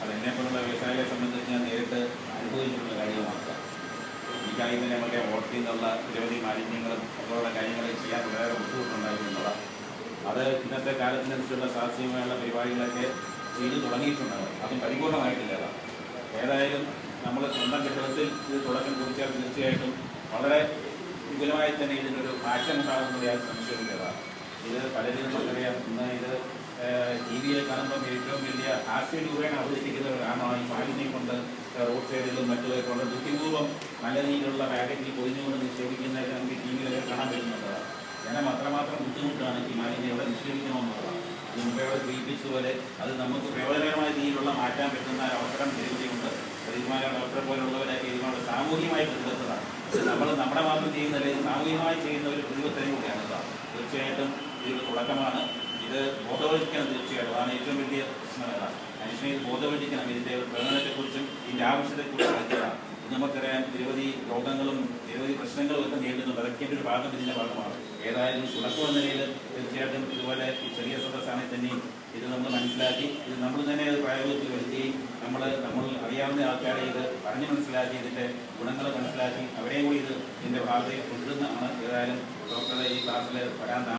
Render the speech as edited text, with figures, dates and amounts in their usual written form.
അതെന്നെപ്പോലുള്ള വ്യവസായികളെ സംബന്ധിച്ച് ഞാൻ നേരിട്ട് അനുഭവിച്ചിട്ടുള്ള കാര്യമാണ്. എനിക്കായി തന്നെ നമ്മുടെ വോട്ടിൽ നിന്നുള്ള നിരവധി മാലിന്യങ്ങളും അതുപോലുള്ള കാര്യങ്ങൾ ചെയ്യാൻ വളരെ ബുദ്ധിമുട്ടുണ്ടായിരുന്നുള്ളത്. അത് ഇന്നത്തെ കാലത്തിനനുസരിച്ചുള്ള സാഹസികമായുള്ള പരിപാടികളൊക്കെ ചെയ്തു തുടങ്ങിയിട്ടുണ്ടാകും. അതും പരിപൂർണമായിട്ടില്ല. ഏതായാലും നമ്മൾ സ്വന്തം കെട്ടിടത്തിൽ ഇത് തുടക്കം കുറിച്ചാൽ തീർച്ചയായിട്ടും വളരെ വിപുലമായി തന്നെ ഇതിനൊരു മാറ്റം ഉണ്ടാകുന്നത് യാതൊരു സംശയമില്ലതാണ്. ഇത് പലരും നമുക്കറിയാം. ഇന്ന് ഇത് ടി വിയിൽ കാണുമ്പം ഏറ്റവും വലിയ ഹാസ്യരൂപേണ അവതരിപ്പിക്കുന്ന ഒരു കാരണമാണ് ഈ മാലിന്യം കൊണ്ട് റോഡ് സൈഡിലും മറ്റുമൊക്കെ കൊണ്ട് ബുദ്ധിപൂർവ്വം നല്ല രീതിയിലുള്ള പാക്കറ്റിൽ പൊതിഞ്ഞുകൊണ്ട് നിക്ഷേപിക്കുന്നതൊക്കെ നമുക്ക് ടി വിയിലൊക്കെ കാണാൻ പറ്റുന്നുള്ളതാണ്. ജനം അത്രമാത്രം ബുദ്ധിമുട്ടാണ് ഈ മാലിന്യം ഇവിടെ നിക്ഷേപിക്കണമെന്നുള്ളതാണ്. അത് മുമ്പേ ഇവിടെ സൂചിപ്പിച്ചതുപോലെ അത് നമുക്ക് പ്രയോജനകരമായ രീതിയിലുള്ള മാറ്റാൻ പറ്റുന്ന അവസരം നിരവധിയുണ്ട്. പ്രതിമാന ഡോക്ടറെ പോലുള്ളവരൊക്കെ ഇതിനോട് സാമൂഹികമായി പ്രതിബദ്ധതാണ്. ഇത് നമ്മൾ നമ്മുടെ മാത്രം ചെയ്യുന്നില്ല, ഇത് സാമൂഹികമായി ചെയ്യുന്ന ഒരു പ്രതിബദ്ധതയും കൂടിയാണ്. തീർച്ചയായിട്ടും ഇതൊരു തുടക്കമാണ്. ഇത് ബോധവൽക്കരിക്കണം. തീർച്ചയായിട്ടും അതാണ് ഏറ്റവും വലിയ മനുഷ്യനെ ഇത് ബോധവൽക്കരിക്കണം. ഇതിൻ്റെ പ്രയോജനത്തെക്കുറിച്ചും ഇതിൻ്റെ ആവശ്യത്തെക്കുറിച്ചും അറിയിക്കണം. ഇത് നമുക്കറിയാം, നിരവധി രോഗങ്ങളും നിരവധി പ്രശ്നങ്ങളും ഒക്കെ നേരിടുന്നുണ്ട്. അതൊക്കെ ഒരു ഭാഗം ഇതിൻ്റെ ഭാഗമാണ്. ഏതായാലും തുടക്കം എന്ന നിലയിൽ തീർച്ചയായിട്ടും ഇതുപോലെ ഈ ചെറിയ സദസ്സാണെങ്കിൽ തന്നെയും ഇത് നമ്മൾ മനസ്സിലാക്കി ഇത് നമ്മൾ തന്നെ അത് പ്രായോഗികത്തിൽ വരുത്തുകയും നമ്മൾ അറിയാവുന്ന ആൾക്കാരെ ഇത് പറഞ്ഞ് മനസ്സിലാക്കി ഇതിൻ്റെ ഗുണങ്ങൾ മനസ്സിലാക്കി അവരെയും കൂടി ഇതിൻ്റെ ഭാഗത്തേക്ക് കൊണ്ടുവരുന്നതാണ്. ഏതായാലും ഡോക്ടറുടെ ഈ ക്ലാസ്സിൽ വരാൻ